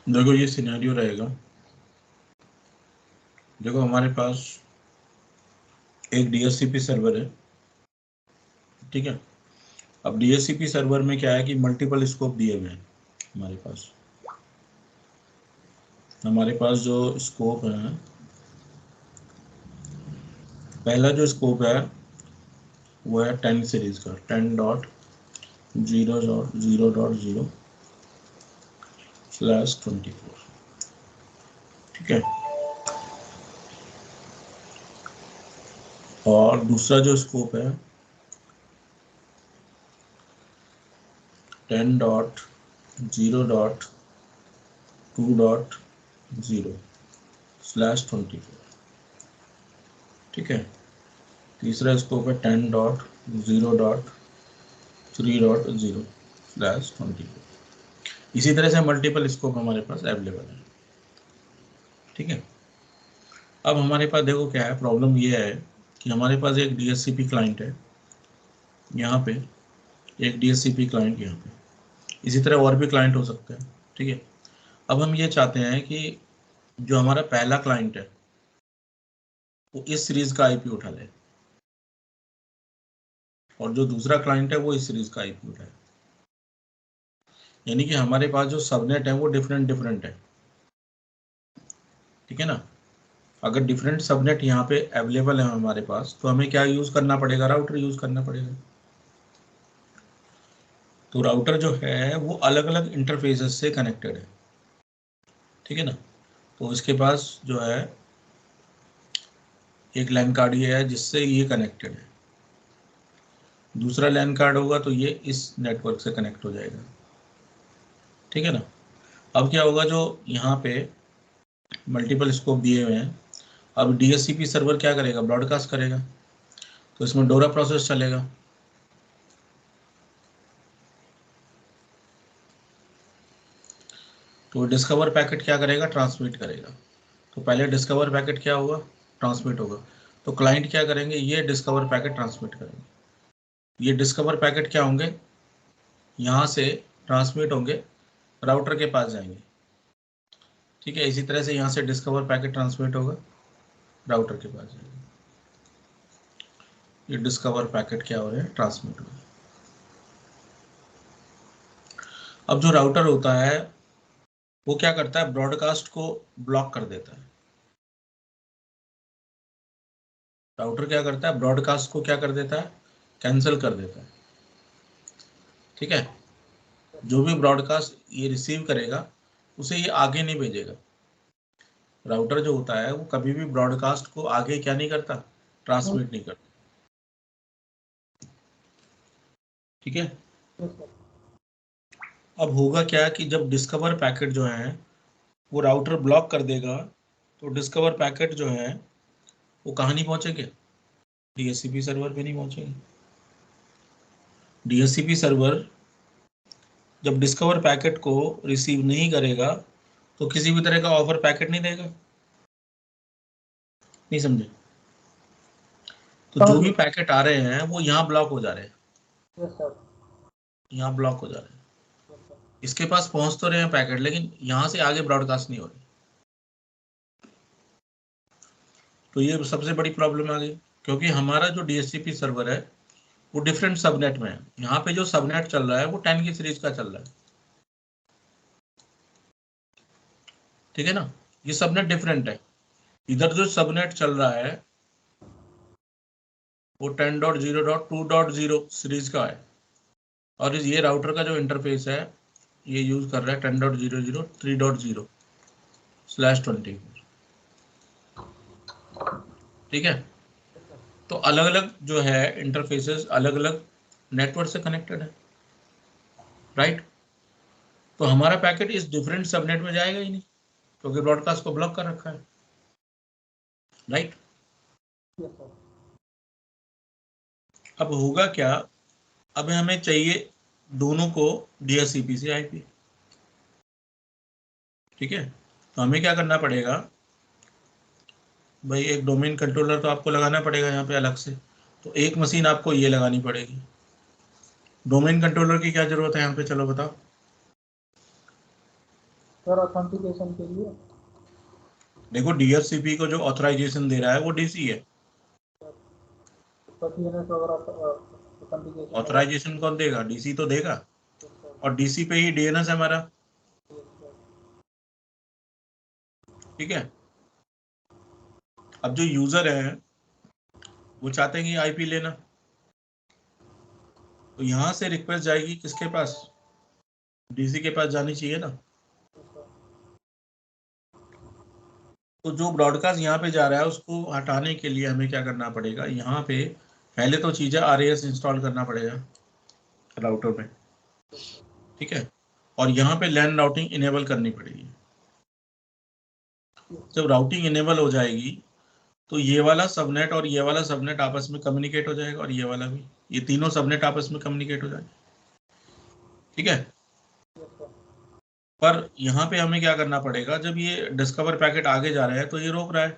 देखो ये सिनेरियो रहेगा। देखो हमारे पास एक DHCP सर्वर है, ठीक है। अब DHCP सर्वर में क्या है कि मल्टीपल स्कोप दिए हुए हैं हमारे पास। हमारे पास जो स्कोप है, पहला जो स्कोप है वो है 10 सीरीज का, 10.0.0.0/24, ठीक है। और दूसरा जो स्कोप है 10.0.2.0/24, ठीक है। तीसरा स्कोप है 10.0.3.0/24। इसी तरह से मल्टीपल स्कोप हमारे पास अवेलेबल है, ठीक है। अब हमारे पास देखो क्या है, प्रॉब्लम ये है कि हमारे पास एक DHCP क्लाइंट है यहाँ पे, एक DHCP क्लाइंट यहाँ पे, इसी तरह और भी क्लाइंट हो सकते हैं, ठीक है। अब हम ये चाहते हैं कि जो हमारा पहला क्लाइंट है वो इस सीरीज का IP उठा ले, और जो दूसरा क्लाइंट है वो इस सीरीज का IP उठाए। यानी कि हमारे पास जो सबनेट है वो डिफरेंट डिफरेंट है, ठीक है ना। अगर डिफरेंट सबनेट यहाँ पे अवेलेबल है हमारे पास, तो हमें क्या यूज करना पड़ेगा, राउटर यूज करना पड़ेगा। तो राउटर जो है वो अलग अलग इंटरफेसेस से कनेक्टेड है, ठीक है ना। तो इसके पास जो है एक लैन कार्ड ये है जिससे ये कनेक्टेड है, दूसरा लैन कार्ड होगा तो ये इस नेटवर्क से कनेक्ट हो जाएगा, ठीक है ना। अब क्या होगा, जो यहाँ पे मल्टीपल स्कोप दिए हुए हैं, अब DHCP सर्वर क्या करेगा, ब्रॉडकास्ट करेगा, तो इसमें डोरा प्रोसेस चलेगा। तो डिस्कवर पैकेट क्या करेगा, ट्रांसमिट करेगा। तो पहले डिस्कवर पैकेट क्या होगा, ट्रांसमिट होगा। तो क्लाइंट क्या करेंगे, ये डिस्कवर पैकेट ट्रांसमिट करेंगे। ये डिस्कवर पैकेट क्या होंगे, यहाँ से ट्रांसमिट होंगे, राउटर के पास जाएंगे, ठीक है। इसी तरह से यहाँ से डिस्कवर पैकेट ट्रांसमिट होगा, राउटर के पास जाएगा। ये डिस्कवर पैकेट क्या हो रहे हैं, ट्रांसमिट हो रहे हैं। अब जो राउटर होता है वो क्या करता है, ब्रॉडकास्ट को ब्लॉक कर देता है। राउटर क्या करता है, ब्रॉडकास्ट को क्या कर देता है, कैंसिल कर देता है, ठीक है। जो भी ब्रॉडकास्ट ये रिसीव करेगा उसे ये आगे नहीं भेजेगा। राउटर जो होता है वो कभी भी ब्रॉडकास्ट को आगे क्या नहीं करता, ट्रांसमिट नहीं करता, ठीक है। अब होगा क्या कि जब डिस्कवर पैकेट जो है वो राउटर ब्लॉक कर देगा, तो डिस्कवर पैकेट जो है वो कहाँ नहीं पहुंचेंगे, DHCP सर्वर पे नहीं पहुंचेंगे। DHCP सर्वर जब डिस्कवर पैकेट को रिसीव नहीं करेगा तो किसी भी तरह का ऑफर पैकेट नहीं देगा। नहीं समझे। तो जो भी पैकेट आ रहे हैं वो यहाँ ब्लॉक हो जा रहे हैं, यहाँ ब्लॉक हो जा रहे हैं। इसके पास पहुंच तो रहे हैं पैकेट, लेकिन यहाँ से आगे ब्रॉडकास्ट नहीं हो रही। तो ये सबसे बड़ी प्रॉब्लम आ गई, क्योंकि हमारा जो DHCP सर्वर है वो डिफरेंट सबनेट में है। यहाँ पे जो सबनेट चल रहा है वो 10 की सीरीज का चल रहा है, ठीक है ना। ये सबनेट डिफरेंट है। इधर जो सबनेट चल रहा है वो 10.0.2.0 सीरीज का है, और ये राउटर का जो इंटरफेस है ये यूज कर रहा है 10.0.0.3.0/24, ठीक है। तो अलग अलग जो है इंटरफेसेस अलग अलग नेटवर्क से कनेक्टेड है, राइट। तो हमारा पैकेट इस डिफरेंट सबनेट में जाएगा ही नहीं, क्योंकि ब्रॉडकास्ट को ब्लॉक कर रखा है, राइट। अब होगा क्या, अब हमें चाहिए दोनों को DHCP से IP, ठीक है। तो हमें क्या करना पड़ेगा भाई, एक डोमेन कंट्रोलर तो आपको लगाना पड़ेगा यहाँ पे अलग से। तो एक मशीन आपको ये लगानी पड़ेगी। डोमेन कंट्रोलर की क्या जरूरत है यहाँ पे, चलो बताओ। सर ऑथेंटिकेशन के लिए देखो डीएचसीपी को जो ऑथराइजेशन दे रहा है वो डीसी है। ऑथराइजेशन कौन देगा? डीसी तो देगा, और डीसी पे ही डीएनएस है हमारा। ठीक है। अब जो यूजर है वो चाहते हैं कि आईपी लेना, तो यहां से रिक्वेस्ट जाएगी किसके पास? डीसी के पास जानी चाहिए ना। तो जो ब्रॉडकास्ट यहाँ पे जा रहा है उसको हटाने के लिए हमें क्या करना पड़ेगा? यहाँ पे पहले तो चीजें आरएएस इंस्टॉल करना पड़ेगा राउटर में। ठीक है। और यहाँ पे लैन राउटिंग इनेबल करनी पड़ेगी। जब राउटिंग इनेबल हो जाएगी तो ये वाला सबनेट और ये वाला सबनेट आपस में कम्युनिकेट हो जाएगा, और ये वाला भी, ये तीनों सबनेट आपस में कम्युनिकेट हो जाएंगे। ठीक है। पर यहाँ पे हमें क्या करना पड़ेगा? जब ये डिस्कवर पैकेट आगे जा रहा है तो ये रोक रहा है,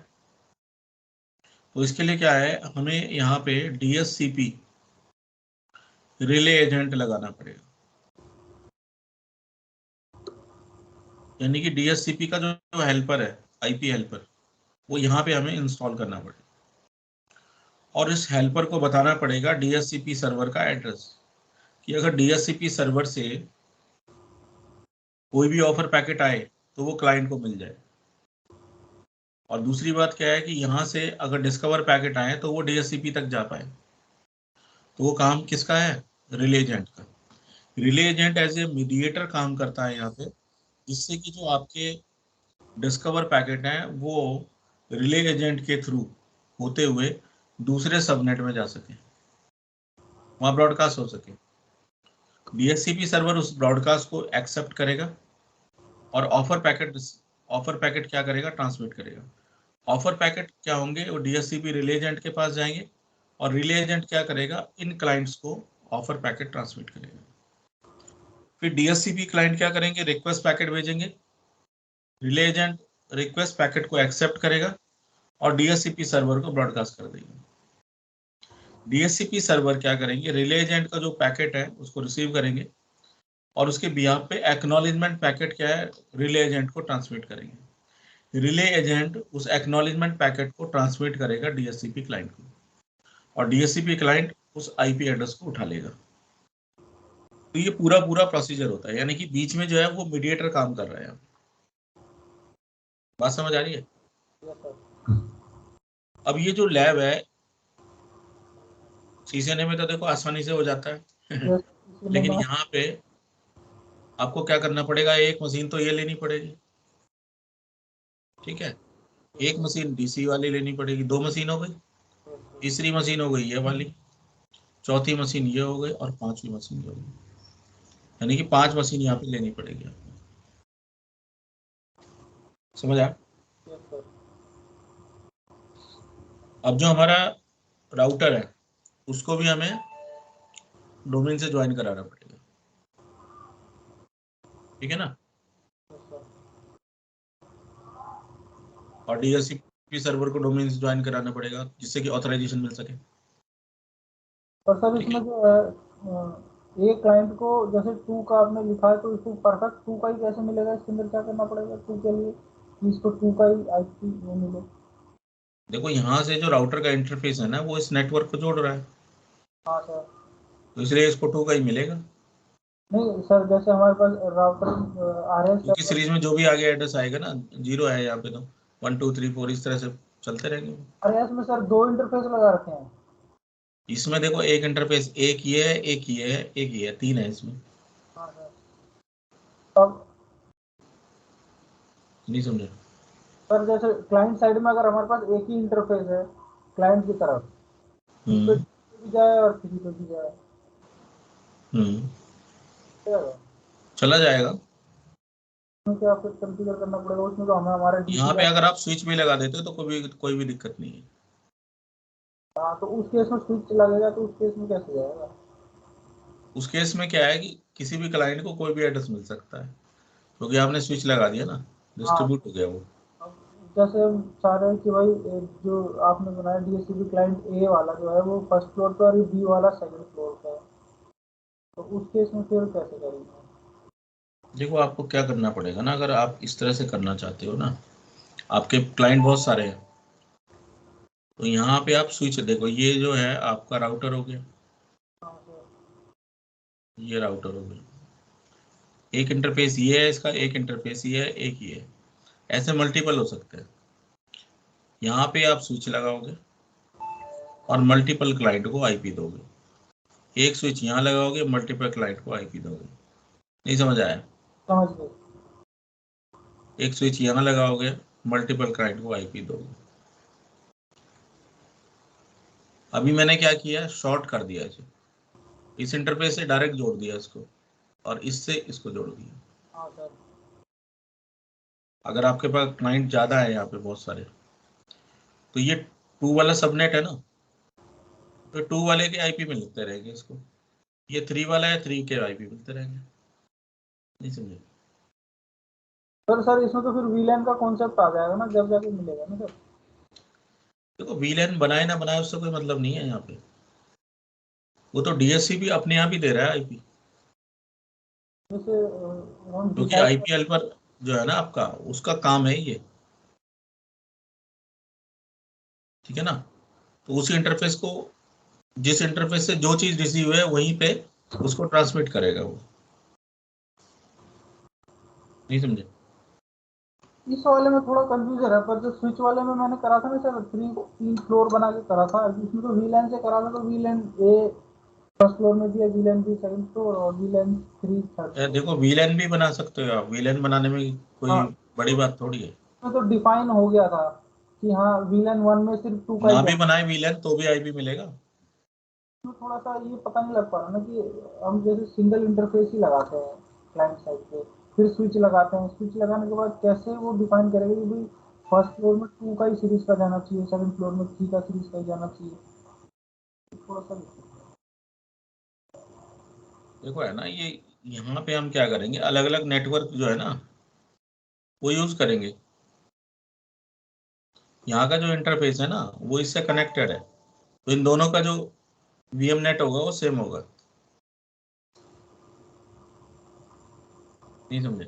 तो इसके लिए क्या है, हमें यहाँ पे डीएचसीपी रिले एजेंट लगाना पड़ेगा। यानी कि डीएचसीपी का जो हेल्पर है, आईपी हेल्पर, वो यहाँ पे हमें इंस्टॉल करना पड़ेगा, और इस हेल्पर को बताना पड़ेगा डीएचसीपी सर्वर का एड्रेस, कि अगर डीएचसीपी सर्वर से कोई भी ऑफर पैकेट आए तो वो क्लाइंट को मिल जाए। और दूसरी बात क्या है कि यहाँ से अगर डिस्कवर पैकेट आए तो वो डीएचसीपी तक जा पाए। तो वो काम किसका है? रिले एजेंट का। Relay agent as a mediator काम करता है यहाँ पे, जिससे कि जो आपके डिस्कवर पैकेट हैं वो रिले एजेंट के थ्रू होते हुए दूसरे सबनेट में जा सके, वहाँ ब्रॉडकास्ट हो सके। डीएचसीपी सर्वर उस ब्रॉडकास्ट को एक्सेप्ट करेगा और ऑफर पैकेट क्या करेगा? ट्रांसमिट करेगा। ऑफर पैकेट क्या होंगे? वो डीएचसीपी रिले एजेंट के पास जाएंगे, और रिले एजेंट क्या करेगा? इन क्लाइंट्स को ऑफर पैकेट ट्रांसमिट करेगा। फिर डीएचसीपी क्लाइंट क्या करेंगे? रिक्वेस्ट पैकेट भेजेंगे, रिले एजेंट रिक्वेस्ट पैकेट को एक्सेप्ट करेगा और डीएचसीपी सर्वर को ब्रॉडकास्ट कर देगा। डीएचसीपी सर्वर क्या करेंगे? रिले एजेंट का जो पैकेट है उसको रिसीव करेंगे, और उसके बिहाफ पे एक्नॉलेजमेंट पैकेट क्या है? रिले एजेंट को ट्रांसमिट करेंगे। रिले एजेंट उस एक्नॉलेजमेंट पैकेट को ट्रांसमिट करेगा डीएचसीपी क्लाइंट को, और डीएचसीपी क्लाइंट उस आईपी एड्रेस को उठा लेगा। तो ये पूरा पूरा प्रोसीजर होता है, यानी कि बीच में जो है वो मीडिएटर काम कर रहा है। बात समझ आ रही है? अब ये जो लैब है, सीसीएनए में तो देखो आसानी से हो जाता है लेकिन यहाँ पे आपको क्या करना पड़ेगा? एक मशीन तो ये लेनी पड़ेगी। ठीक है। एक मशीन डीसी वाली लेनी पड़ेगी, 2 मशीन हो गई। तीसरी मशीन हो गई ये वाली, चौथी मशीन ये हो गई, और 5वीं मशीन ये हो गई। यानी कि 5 मशीन यहाँ पे लेनी पड़ेगी आपको। समझ आया? अब जो हमारा राउटर है उसको भी हमें डोमेन से ज्वाइन कराना पड़ेगा। ठीक है ना? और डीएचसीपी सर्वर को डोमेन से ज्वाइन कराना पड़ेगा, जिससे कि ऑथराइजेशन मिल सके। और सर इसमें जो है एक क्लाइंट को जैसे 2 का आपने लिखा है, तो इसको परफेक्ट 2 का ही कैसे मिलेगा? इसके अंदर क्या करना पड़ेगा 2 के लिए कि इसको 2 का ही आईपी वो मिले? देखो यहाँ से जो राउटर का इंटरफेस है ना वो इस नेटवर्क को जोड़ रहा है, हाँ सर। तो इसलिए इसको 2 का ही मिलेगा। नहीं सर, जैसे हमारे पास राउटर आरएस क्योंकि सीरीज में जो भी आगे एड्रेस आएगा ना, 0 है यहाँ पे, तो 1 2 3 4 इस तरह से चलते रहेंगे। आरएस में सर 2 इंटरफेस लगा रखे हैं। इसमें देखो एक इंटरफेस, एक ये है, एक ये है, एक ये है, 3 है इसमें। हाँ सर। तब नहीं समझे? सर जैसे क्लाइंट साइड में अगर हमारे पास एक ही इंटरफेस है क्लाइंट की तरफ, इस पे भी जाए और किसी पे भी जाए, चला जाएगा। उसमें क्या फिर कॉन्फ़िगर करना पड़ेगा? उसमें तो हमें हमारे यहाँ डीसी पे अगर आप स्विच भी लगा देते हो तो कोई भी दिक्कत नहीं है। हाँ, तो उस केस में स्विच लगेगा, तो उस केस में कैसे जाएगा? उस केस में क्या है कि किसी भी क्लाइंट को कोई भी एड्रेस मिल सकता है, क्योंकि आपने स्विच लगा दिया ना, हाँ, डिस्ट्रीब्यूट हो गया वो। अब जैसे हम चाह रहे हैं कि भाई जो आपने बनाया डीएचसीपी क्लाइंट ए वाला जो है वो फर्स्ट फ्लोर पे और बी वाला सेकंड फ्लोर पे है, तो उस केस में फिर कैसे करेंगे? देखो आपको क्या करना पड़ेगा ना, अगर आप इस तरह से करना चाहते हो ना, आपके क्लाइंट बहुत सारे हैं, तो यहाँ पे आप स्विच देखो, ये जो है आपका राउटर हो गया, हाँ सर। ये राउटर हो गया, एक इंटरफेस ये है इसका, एक इंटरफेस ये है, एक ये है, ऐसे मल्टीपल हो सकते हैं। यहाँ पे आप स्विच लगाओगे और मल्टीपल क्लाइंट को आईपी दोगे, एक स्विच यहाँ लगाओगे, मल्टीपल क्लाइंट को आईपी दोगे। नहीं समझ आया? समझ गए। एक स्विच यहाँ लगाओगे, मल्टीपल क्लाइंट को आईपी दोगे। अभी मैंने क्या किया, शॉर्ट कर दिया इसे, इस इंटरफेस से डायरेक्ट जोड़ दिया इसको, और इससे इसको जोड़ दिया। हाँ सर। अगर आपके पास क्लाइंट ज्यादा है यहाँ पे बहुत सारे, तो ये 2 वाला सबनेट है ना, तो 2 वाले के आईपी मिलते रहेंगे इसको, ये 3 वाला है, 3 के आईपी मिलते रहेंगे। नहीं समझे? सर इसमें तो फिर वीलैन का कॉन्सेप्ट आ जाएगा ना, जब जाके मिलेगा ना सर। देखो वीलैन बनाए ना बनाए उससे कोई मतलब नहीं है यहाँ पे, वो तो डीएससीपी अपने आप ही दे रहा है आईपी, जैसे हम क्योंकि डिसाइड कर। आईपीएल पर जो है ना आपका, उसका काम है ये, ठीक है ना। तो उसी इंटरफेस को, जिस इंटरफेस से जो चीज रिसीव है वहीं पे उसको ट्रांसमिट करेगा वो। नहीं समझे? इस वाले में थोड़ा कंफ्यूजन है, पर जो स्विच वाले में मैंने करा था ना सर, 3 फ्लोर बना के करा था, इसमें तो वीलैन से करा था, तो वीलैन ए फर्स्ट फ्लोर में दिया, वीलैन बी सेकंड फ्लोर, और वीलैन 3 थर्ड फ्लोर। देखो वीलैन भी बना सकते हो आप, वीलैन बनाने में कोई हाँ, बड़ी बात थोड़ी है। इसमें तो डिफाइन हो गया था कि हाँ वीलैन 1 में सिर्फ 2 का ही ना भी जाना। बनाए वीलैन तो भी आईपी मिलेगा। इसमें थोड़ा सा ये पता नहीं लग पा रहा ना कि हम जैसे सिंगल इंटरफेस ही लगाते हैं क्लाइंट साइड पे, फिर स्विच लगाते हैं, स्विच लगाने के बाद कैसे वो डिफाइन करेगा कि भाई फर्स्ट फ्लोर में 2 का ही सीरीज का जाना चाहिए, सेकंड फ्लोर में 3 का सीरीज का ही जाना चाहिए, थोड़ा सा। देखो है ना ये, यहाँ पे हम क्या करेंगे, अलग अलग नेटवर्क जो है ना वो यूज करेंगे। यहाँ का जो इंटरफेस है ना वो इससे कनेक्टेड है, तो इन दोनों का जो वीएम नेट होगा वो सेम होगा। नहीं समझे?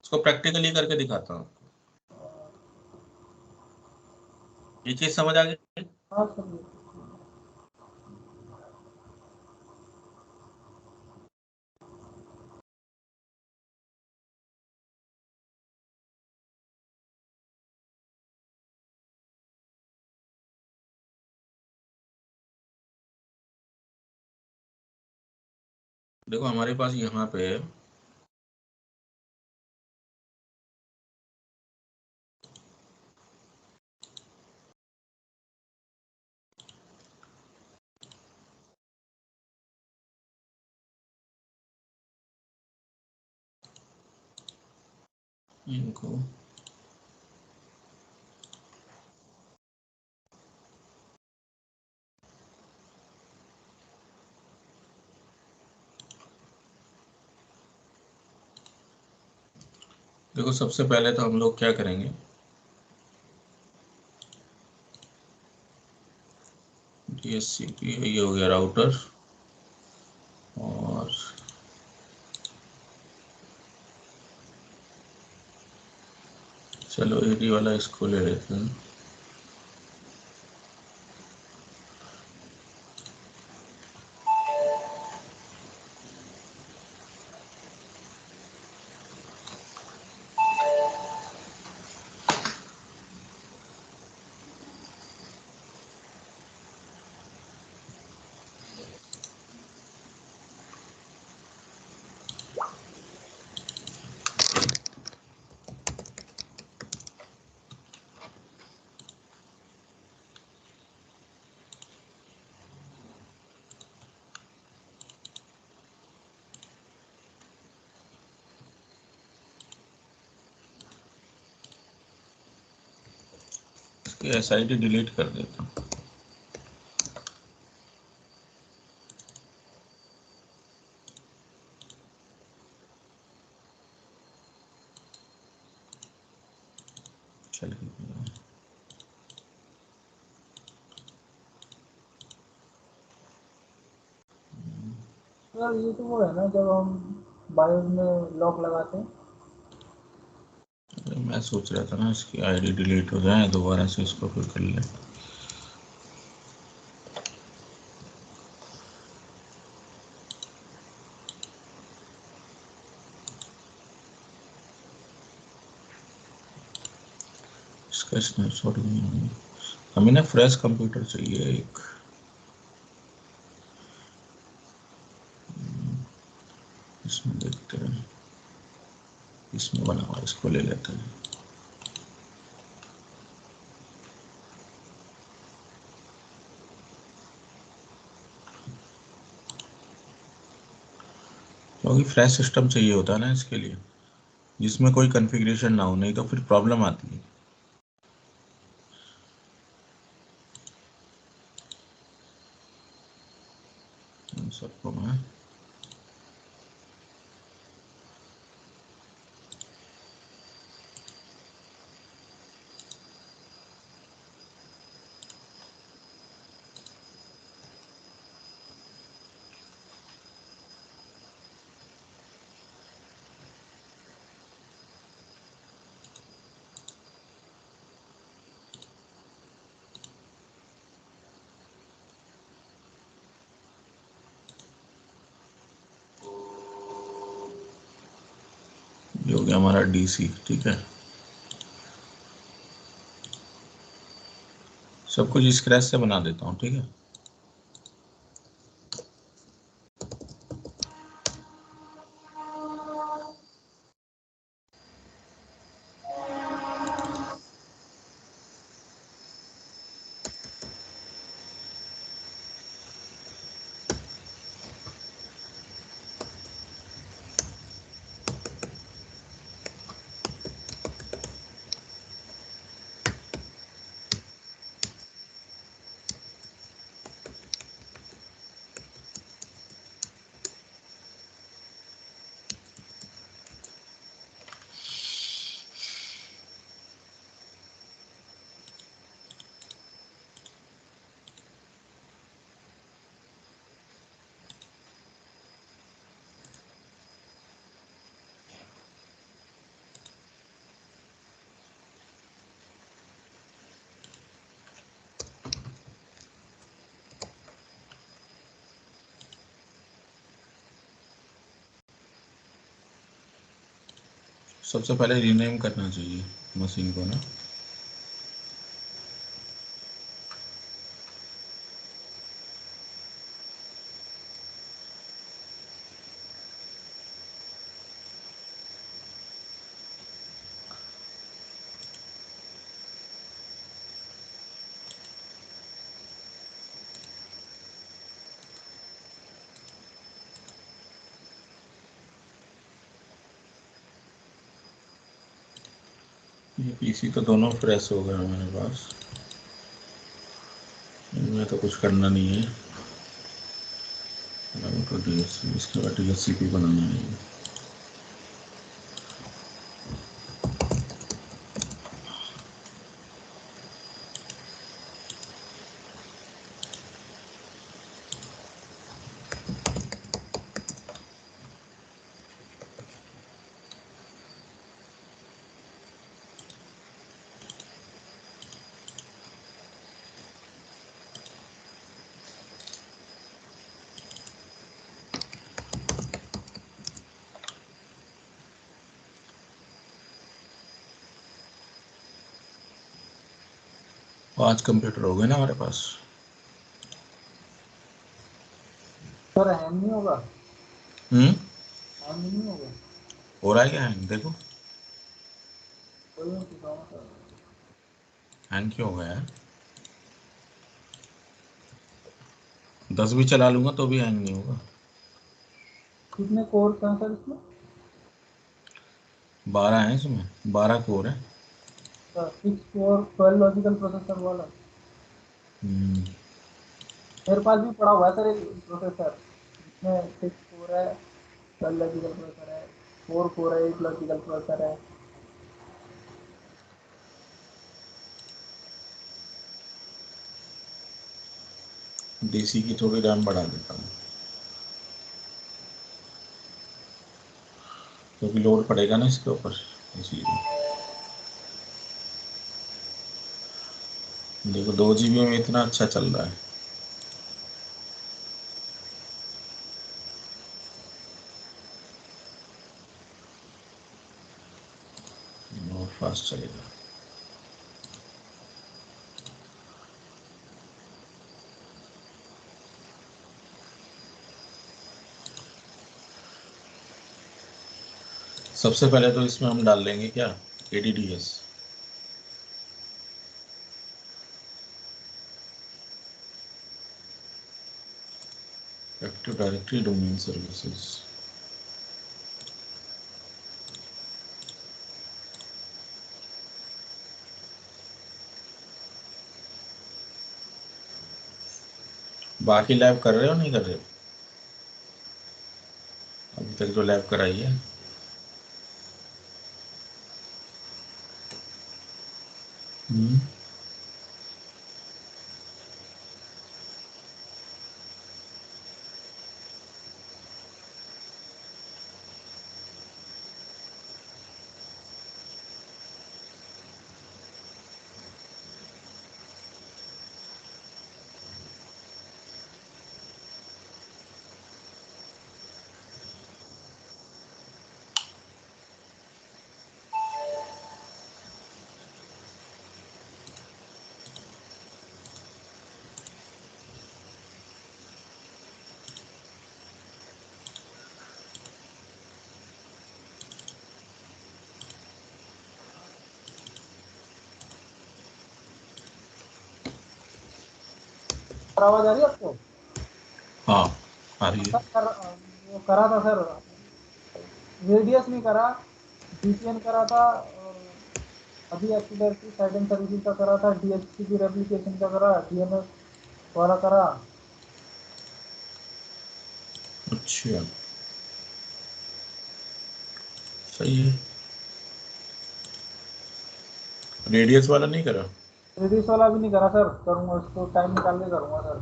इसको प्रैक्टिकली करके दिखाता हूँ, ये चीज समझ आ गई? हाँ सर। देखो हमारे पास यहाँ पे इनको देखो, सबसे पहले तो हम लोग क्या करेंगे, डीएससीपी ये हो गया राउटर, और चलो एडी वाला इसको ले लेते हैं। इसकी एसआईडी डिलीट कर देता हूँ। चलिए, सर ये तो वो है ना, जब हम बायोस में लॉक लगाते हैं। मैं सोच रहा था ना इसकी आईडी डिलीट हो जाए, दोबारा से इसको फिर कर ले। इसका स्नैपशॉट भी नहीं, हमें ना फ्रेश कंप्यूटर चाहिए एक। इसमें देखते हैं, इसमें बना हुआ, इसको ले लेते हैं। क्योंकि फ्रेश सिस्टम चाहिए होता है ना इसके लिए, जिसमें कोई कॉन्फ़िगरेशन ना हो, नहीं तो फिर प्रॉब्लम आती है। इन सबको मैं ये हो गया हमारा डीसी। ठीक है, सब कुछ स्क्रैच से बना देता हूँ। ठीक है, सबसे पहले रीनेम करना चाहिए मशीन को ना। ये पीसी तो दोनों फ्रेश हो गए हमारे पास, इनमें तो कुछ करना नहीं है। तो इसके बाद DHCP बनाना है। पांच कंप्यूटर हो गए ना हमारे पास। सर हैंग नहीं होगा? हैंग नहीं होगा? हो रहा है क्या हैंग? देखो कोई नहीं सिखाऊंगा सर। हैंग क्यों हो गया है? 10 भी चला लूंगा तो भी हैंग नहीं होगा। कितने कोर हैं सर इसमें? 12 है इसमें, 12 कोर है। सर 6 कोर 12 लॉजिकल प्रोसेसर वाला। हम्म, मेरे पास भी पड़ा हुआ है सर एक प्रोसेसर जिसमें 6 कोर है, 12 लॉजिकल प्रोसेसर है, 4 कोर है, 8 लॉजिकल प्रोसेसर है। डीसी की थोड़ी रैम बढ़ा देता हूँ। क्योंकि लोड पड़ेगा ना इसके ऊपर, इसीलिए। देखो 2 GB में इतना अच्छा चल रहा है। और फास्ट चलेगा। सबसे पहले तो इसमें हम डाल लेंगे क्या, ADDS। Active directory domain services. बाकी लैब कर रहे हो नहीं कर रहे हो? अभी तक जो लैब कराई है। हम्म। आवाज आ रही है आपको? हाँ आ रही है। वो करा था सर, रेडियस नहीं करा, VPN करा था, और अभी active directory side and services का करा था, DHCP रेप्लिकेशन का करा, DNS वाला करा। अच्छा सही है। रेडियस वाला नहीं करा? रेडियस वाला भी नहीं करा सर, करूंगा उसको, टाइम निकाल के करूंगा सर।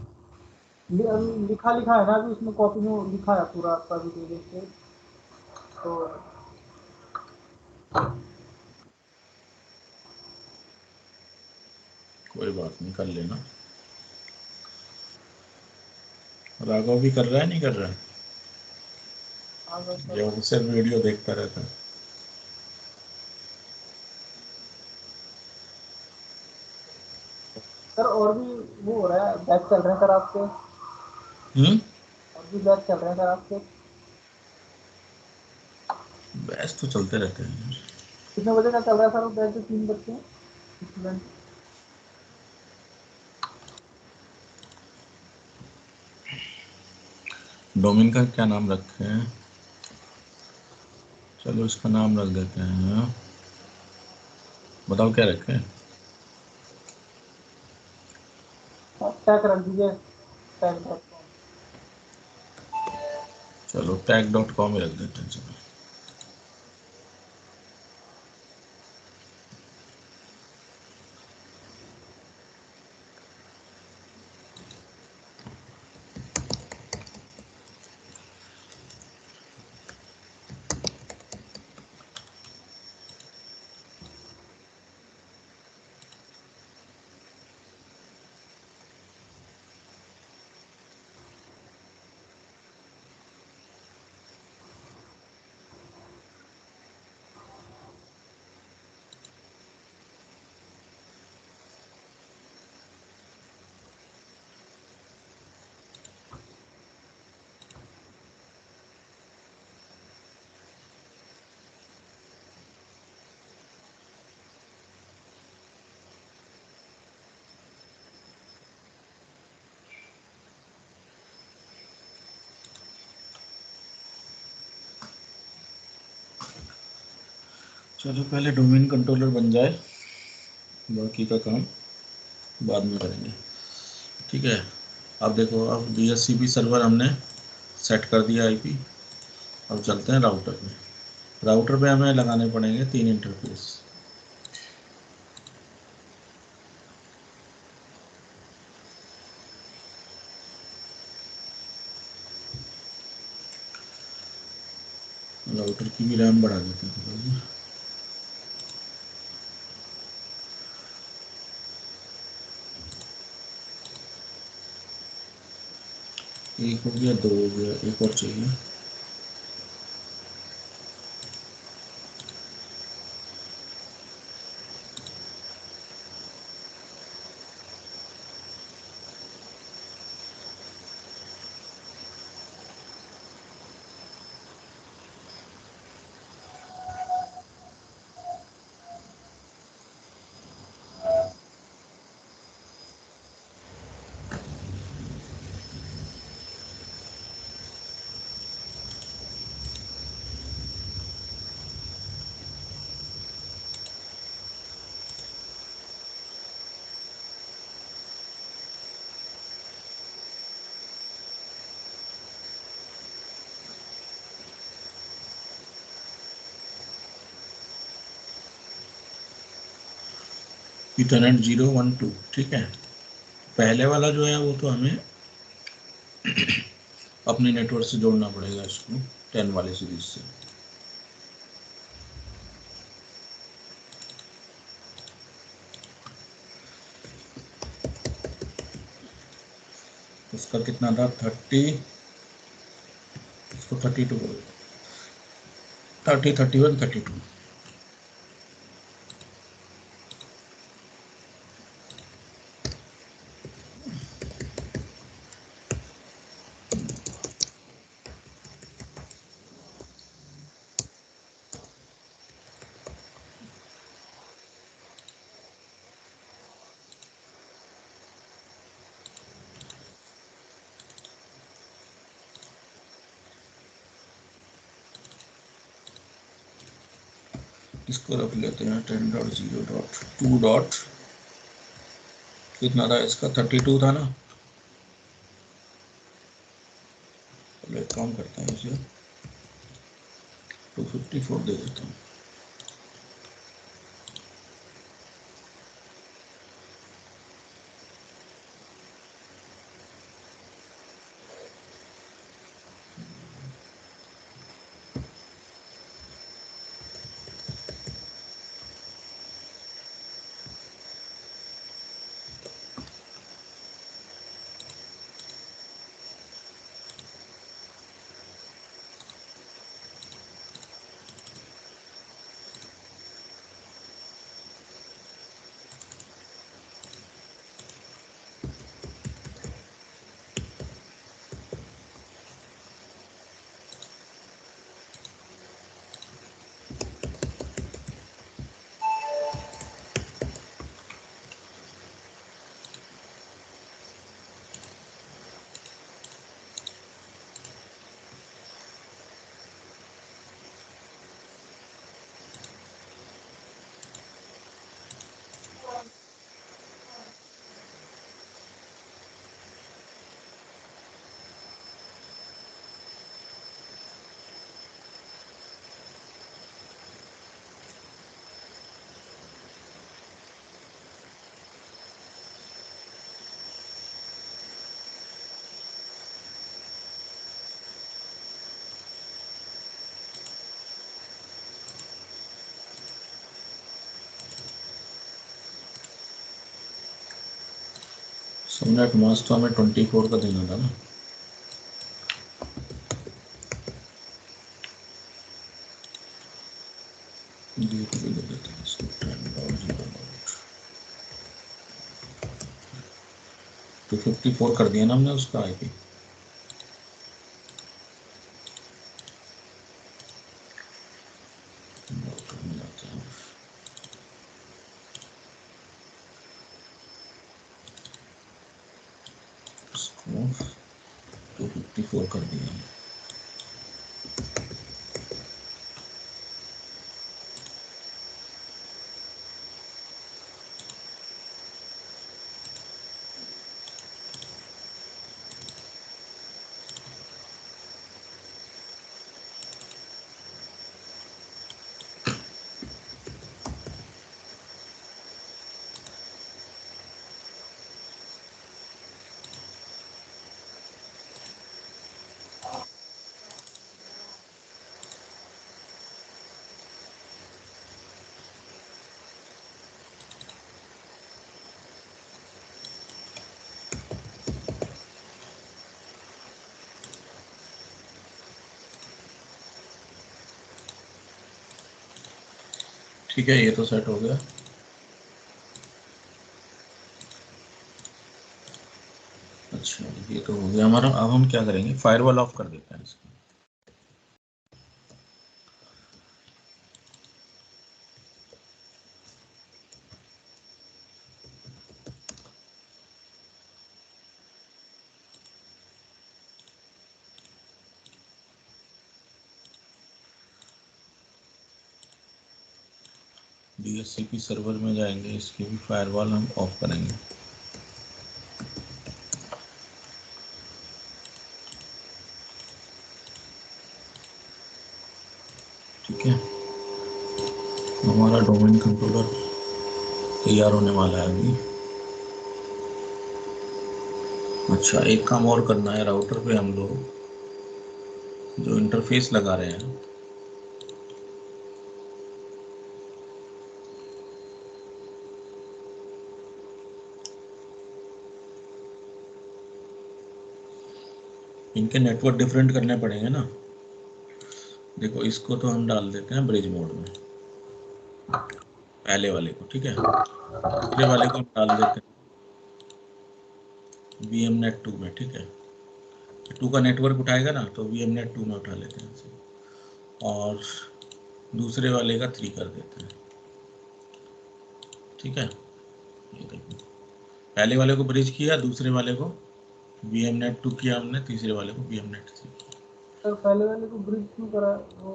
लिखा लिखा है ना अभी उसमें, कॉपी में लिखा है पूरा आपका भी रेडियस पे, तो कोई बात नहीं, कर लेना। राघव भी कर रहा है नहीं कर रहा है? हाँ सर। या वो सिर्फ वीडियो देखता रहता है? सर और भी वो हो रहा है, बैच चल रहे हैं सर आपके, हम्म। और भी बैच चल रहे हैं सर आपके। बैच तो चलते रहते हैं। कितने बजे का चल रहा है सर वो बैच, 3 बच्चे हैं स्टूडेंट? डोमेन का क्या नाम रखे हैं? चलो इसका नाम रख देते हैं। बताओ क्या रखें? टैग रख दीजिए, tag.com। चलो tag.com ही रख देते हैं। चलो चलो पहले डोमेन कंट्रोलर बन जाए, बाकी का काम बाद में करेंगे। ठीक है। अब देखो, अब DHCP सर्वर हमने सेट कर दिया IP। अब चलते हैं राउटर पे। राउटर पे हमें लगाने पड़ेंगे 3 इंटरफेस। राउटर की भी रैम बढ़ा देते हैं। एक हो गया, दो हो गया, एक और चाहिए। इथरनेट 012, ठीक है। पहले वाला जो है वो तो हमें अपने नेटवर्क से जोड़ना पड़ेगा इसको 10 वाले सीरीज से। उसका कितना था 30, इसको 32 30 31 32। इसको रख लेते हैं 10.0.2. कितना था इसका 32 था ना। चलो एक काम करते हैं, इसे 254 दे देता हूँ। सबनेट मास्क तो हमें 24 का देना था ना। तो 54 कर दिया ना हमने उसका आईपी। इसको 254 कर दिया। ठीक है, ये तो सेट हो गया। अच्छा, ये तो हो गया हमारा। अब हम क्या करेंगे, फायरवॉल ऑफ कर देते हैं इसको। DHCP सर्वर में जाएंगे, इसकी भी फायरवॉल हम ऑफ करेंगे। ठीक है, हमारा डोमेन कंट्रोलर तैयार होने वाला है अभी। अच्छा, एक काम और करना है, राउटर पे हम लोग जो इंटरफेस लगा रहे हैं, इनके नेटवर्क डिफरेंट करने पड़ेंगे ना। देखो, इसको तो हम डाल देते हैं ब्रिज मोड में, पहले वाले को। ठीक है, दूसरे वाले को हम डाल देते हैं VMNet 2 में। ठीक है, 2 का नेटवर्क उठाएगा ना, तो VMNet 2 में उठा लेते हैं इसे, और दूसरे वाले का 3 कर देते हैं। ठीक है, ये देखो, पहले वाले को ब्रिज किया, दूसरे वाले को VMNet 2 किया हमने, तीसरे वाले को VMNet 3 किया। तो पहले वाले को ब्रिज क्यों करा वो?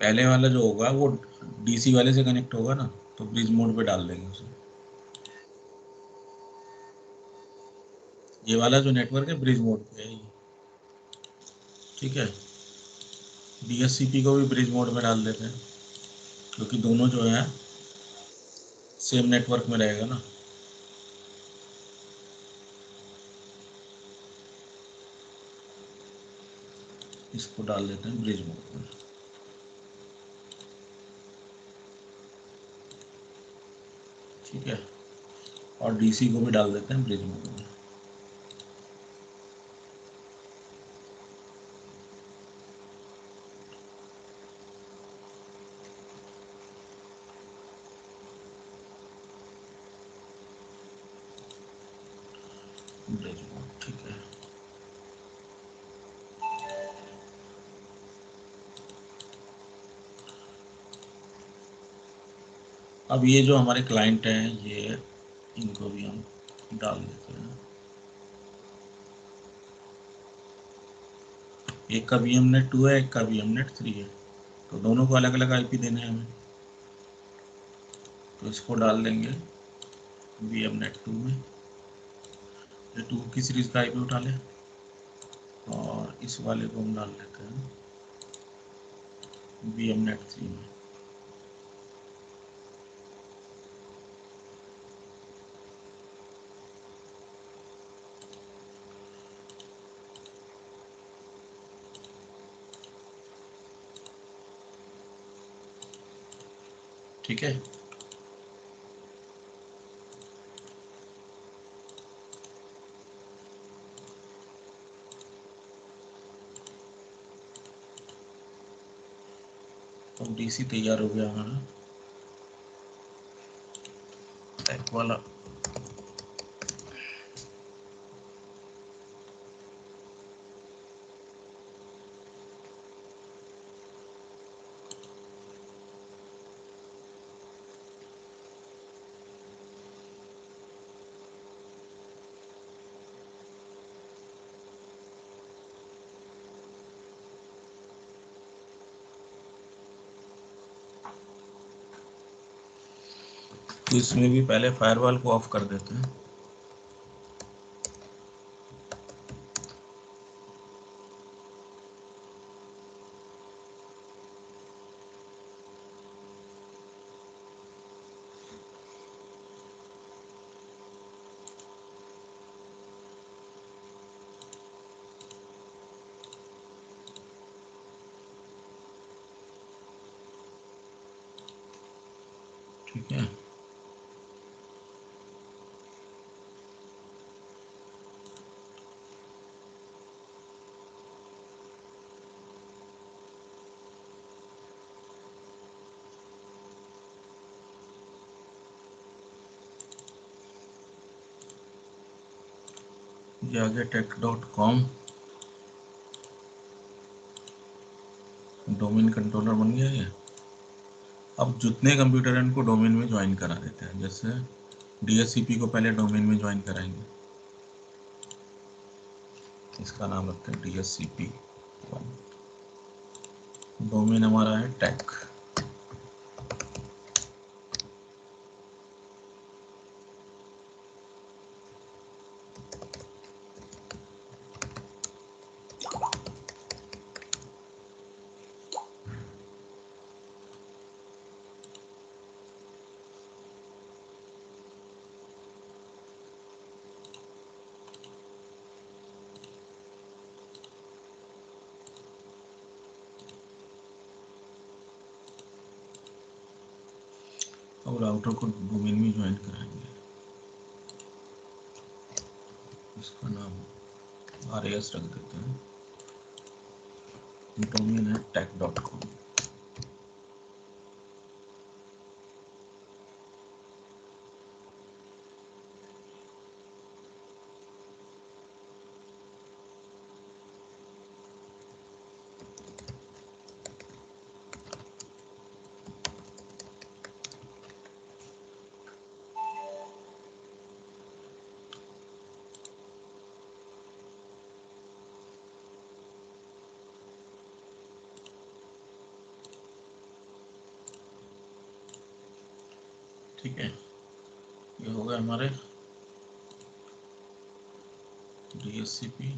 पहले वाला जो होगा वो DC वाले से कनेक्ट होगा ना, तो ब्रिज मोड पे डाल देंगे उसे। ये वाला जो नेटवर्क है ब्रिज मोड पे है ये। ठीक है, DHCP को भी ब्रिज मोड में डाल देते हैं, क्योंकि दोनों जो है सेम नेटवर्क में रहेगा ना। इसको डाल देते हैं ब्रिज मोड में। ठीक है, और DC को भी डाल देते हैं ब्रिज मोड में। ब्रिज मोड, ठीक है। अब ये जो हमारे क्लाइंट हैं, ये इनको भी हम डाल देते हैं। एक का VMNet 2 है, एक का VMNet 3 है, तो दोनों को अलग अलग IP देने हैं हमें। तो इसको डाल देंगे VMNet 2 में, ये 2 की सीरीज का IP उठा ले, और इस वाले को हम डाल देते हैं VMNet 3 में। ठीक है, तो DC तैयार हो गया हमारा टैक वाला। तो इसमें भी पहले फायरवॉल को ऑफ कर देते हैं। ठीक है, ये आ गया tech.com, डोमेन कंट्रोलर बन गया ये। अब जितने कंप्यूटर हैं इनको डोमेन में ज्वाइन करा देते हैं। जैसे DHCP को पहले डोमेन में ज्वाइन कराएंगे, इसका नाम रखते हैं DHCP 1। डोमेन हमारा है टेक। अब राउटर को डोमेन में ज्वाइन कराएंगे, इसका नाम RAS रख देते हैं। डोमेन है tech.com। ठीक है, ये हो गए हमारे DHCP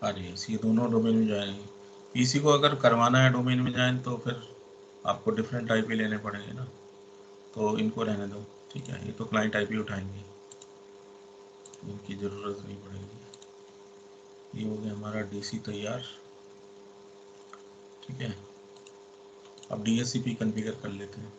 RAS, ये दोनों डोमेन में जाएंगे। पीसी को अगर करवाना है डोमेन में ज्वाइन तो फिर आपको डिफरेंट IP लेने पड़ेंगे ना, तो इनको रहने दो। ठीक है, ये तो क्लाइंट IP उठाएंगे, इनकी ज़रूरत नहीं पड़ेगी। ये हो गया हमारा DC तैयार। ठीक है, अब DHCP कॉन्फ़िगर कर लेते हैं।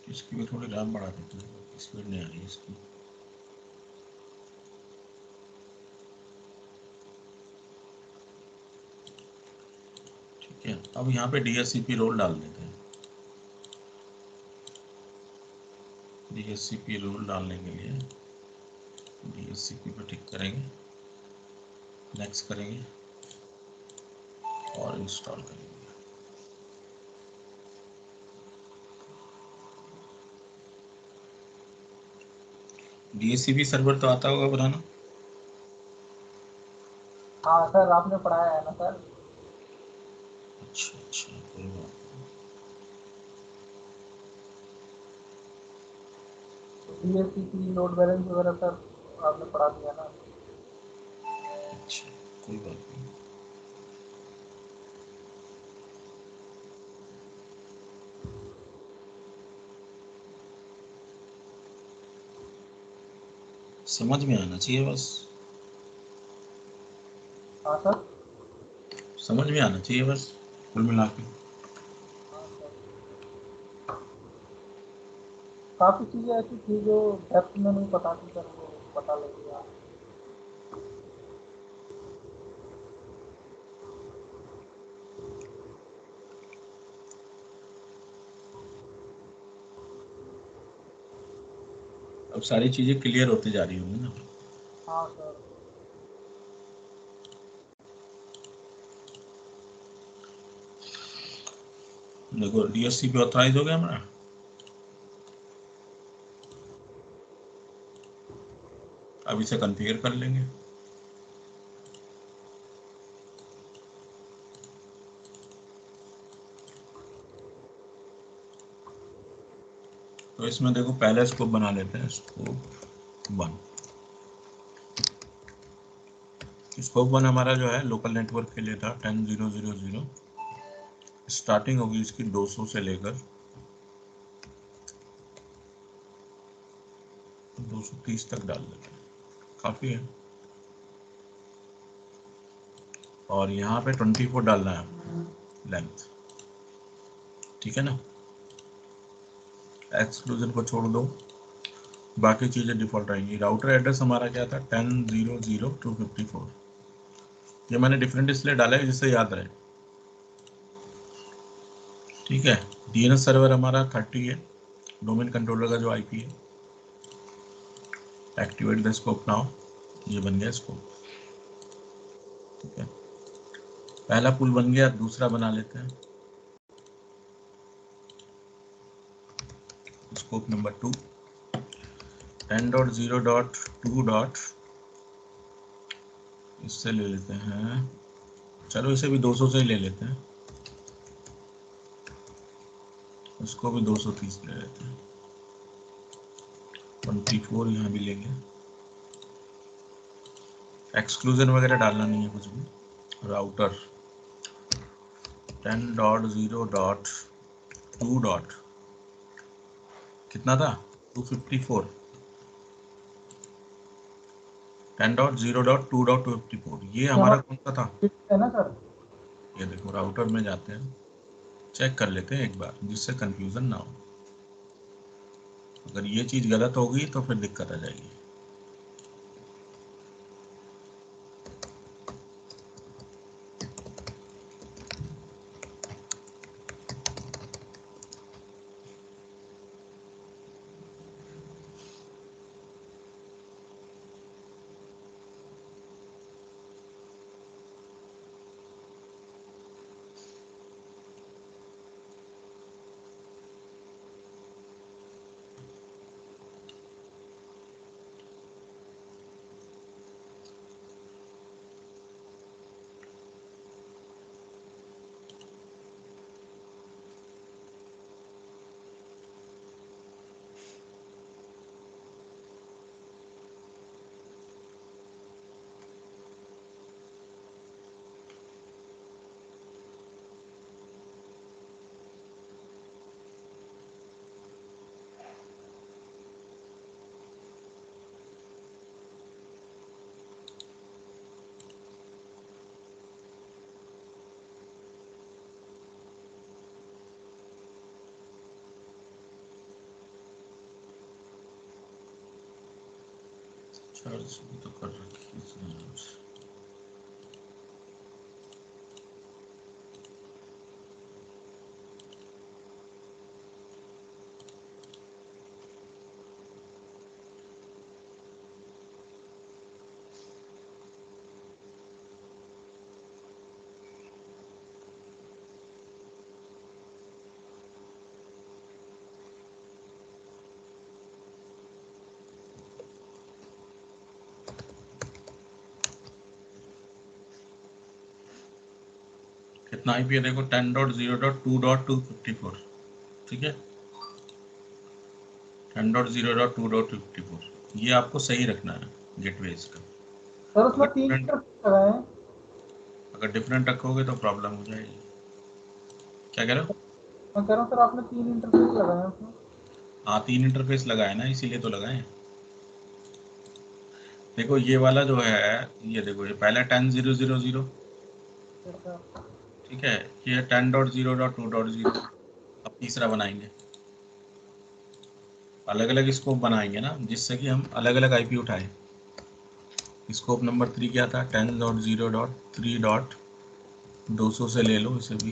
इसकी भी थोड़ी रैम बढ़ा देते हैं, स्पीड नहीं आ रही इसकी। ठीक है, अब यहाँ पे DHCP रोल डाल देते हैं। DHCP रोल डालने के लिए DHCP पे टिक करेंगे, नेक्स्ट करेंगे और इंस्टॉल करेंगे। DHCP सर्वर तो आता होगा बनाना? हाँ सर, आपने पढ़ाया है ना सर। अच्छा अच्छा, कोई बात DHCP लोड बैलेंस वगैरह सर आपने पढ़ा दिया ना। नहीं। अच्छा, कोई बात नहीं। समझ में आना चाहिए बस, हाँ सर। समझ में आना चाहिए बस, कुल मिला के। हाँ सर, काफ़ी चीज़ें ऐसी थी जो डेप्थ में नहीं पता थी सर, वो पता लग गया। अब सारी चीज़ें क्लियर होती जा रही होंगी ना। हाँ सर। देखो डीएससी पे ऑथराइज हो गया हमारा। अब इसे कॉन्फ़िगर कर लेंगे। तो इसमें देखो पहले स्कोप बना लेते हैं, स्कोप 1। स्कोप 1 हमारा जो है लोकल नेटवर्क के लिए था 10.0.0.0। स्टार्टिंग होगी इसकी 200 से लेकर 230 तक डाल देते हैं, काफ़ी है। और यहाँ पे 24 डालना है लेंथ, ठीक है ना। एक्सक्लूजन को छोड़ दो, बाकी चीज़ें डिफॉल्ट रहेंगी। राउटर एड्रेस हमारा क्या था 10.0.0.254। ये मैंने डिफरेंट इसलिए डाला है जिससे याद रहे, ठीक है। डीएनएस सर्वर हमारा 30 है, डोमेन कंट्रोलर का जो आईपी है। एक्टिवेट द स्कोप नाउ, ये बन गया स्कोप, ठीक है। पहला पुल बन गया, दूसरा बना लेते हैं। Scope number 2 10.0.2. इससे ले लेते हैं, चलो इसे भी 200 से ही ले लेते हैं, इसको भी 230 ले लेते हैं। 24 यहाँ भी लेंगे। एक्सक्लूजन वगैरह डालना नहीं है कुछ भी। राउटर 10.0.2. कितना था 254। 10.0.2.254 ये हमारा कौन सा था, है ना सर। ये देखो राउटर में जाते हैं, चेक कर लेते हैं एक बार जिससे कंफ्यूजन ना हो। अगर ये चीज़ गलत होगी तो फिर दिक्कत आ जाएगी। चार्ज तो कर रखी है। कितना आईपी है देखो 10.0.2.254, ठीक है। 10.0.2.254 ये आपको सही रखना है गेटवे का। सर उसमें 3 इंटरफेस लगाए हैं। अगर डिफरेंट रखोगे तो प्रॉब्लम हो जाएगी। क्या कह रहे हो? मैं कह रहा हूँ सर आपने 3 इंटरफेस लगाए हैं उसमें। हाँ 3 इंटरफेस लगाए ना, इसीलिए तो लगाए। देखो ये वाला जो है, ये देखो ये पहला 10.0.0.0, ठीक है। ये 10.0.2.0। अब तीसरा बनाएंगे, अलग अलग स्कोप बनाएंगे ना, जिससे कि हम अलग अलग आईपी उठाएं। स्कोप नंबर 3 क्या था 10.0.3. 200 से ले लो इसे भी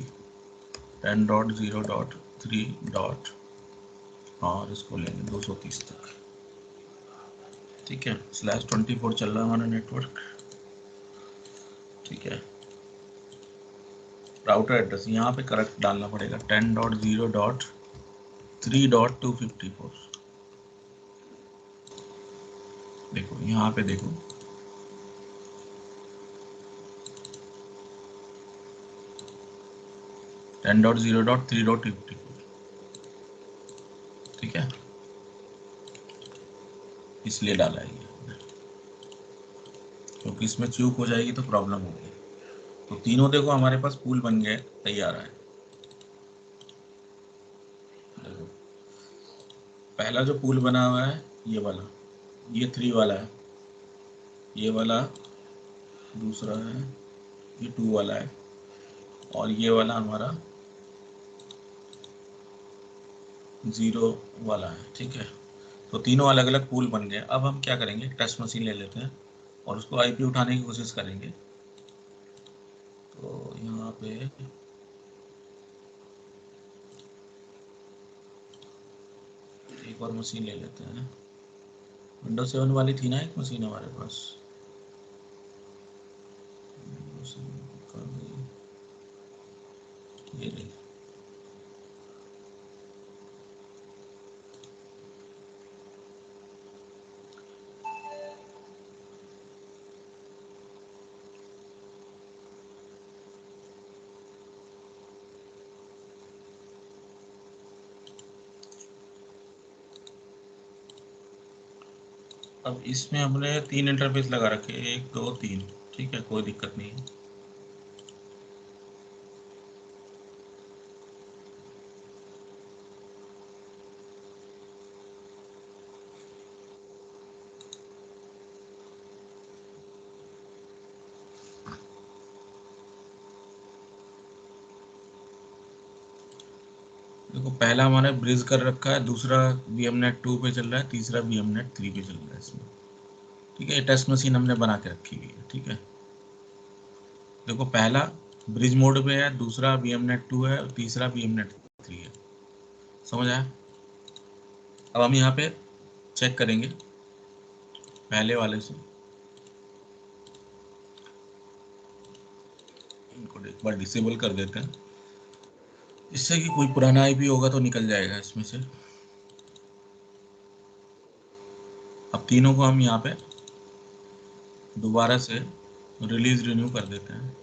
10.0.3. और इसको लेंगे 230 तक। ठीक है। /24 चल रहा है हमारा नेटवर्क। ठीक है, राउटर एड्रेस यहाँ पे करेक्ट डालना पड़ेगा 10.0.3.254। देखो यहाँ पे देखो, .0.3.54। ठीक है, इसलिए डाला है ये, क्योंकि इसमें चूक हो जाएगी तो प्रॉब्लम होगी। तो तीनों देखो हमारे पास पूल बन गए, तैयार है। देखो पहला जो पूल बना हुआ है ये वाला, ये 3 वाला है, ये वाला दूसरा है, ये 2 वाला है, और ये वाला हमारा 0 वाला है। ठीक है, तो तीनों अलग अलग पूल बन गए। अब हम क्या करेंगे, टेस्ट मशीन ले लेते हैं और उसको आईपी उठाने की कोशिश करेंगे। तो यहाँ पे एक और मशीन ले लेते हैं। विंडोज 7 वाली थी ना एक मशीन हमारे पास, ये रही। अब इसमें हमने 3 इंटरफेस लगा रखे, 1 2 3। ठीक है, कोई दिक्कत नहीं है। देखो पहला हमारा ब्रिज कर रखा है, दूसरा BMNet 2 पे चल रहा है, तीसरा BMNet 3 पे चल रहा है इसमें। ठीक है, ये टेस्ट मशीन हमने बना के रखी हुई है। ठीक है, देखो पहला ब्रिज मोड पे है, दूसरा BMNet 2 है और तीसरा BMNet 3 है। समझ आया? अब हम यहाँ पे चेक करेंगे पहले वाले से, इनको एक बार डिसेबल कर देते हैं, इससे कि कोई पुराना आईपी होगा तो निकल जाएगा इसमें से। अब तीनों को हम यहाँ पे दोबारा से रिलीज रिन्यू कर देते हैं।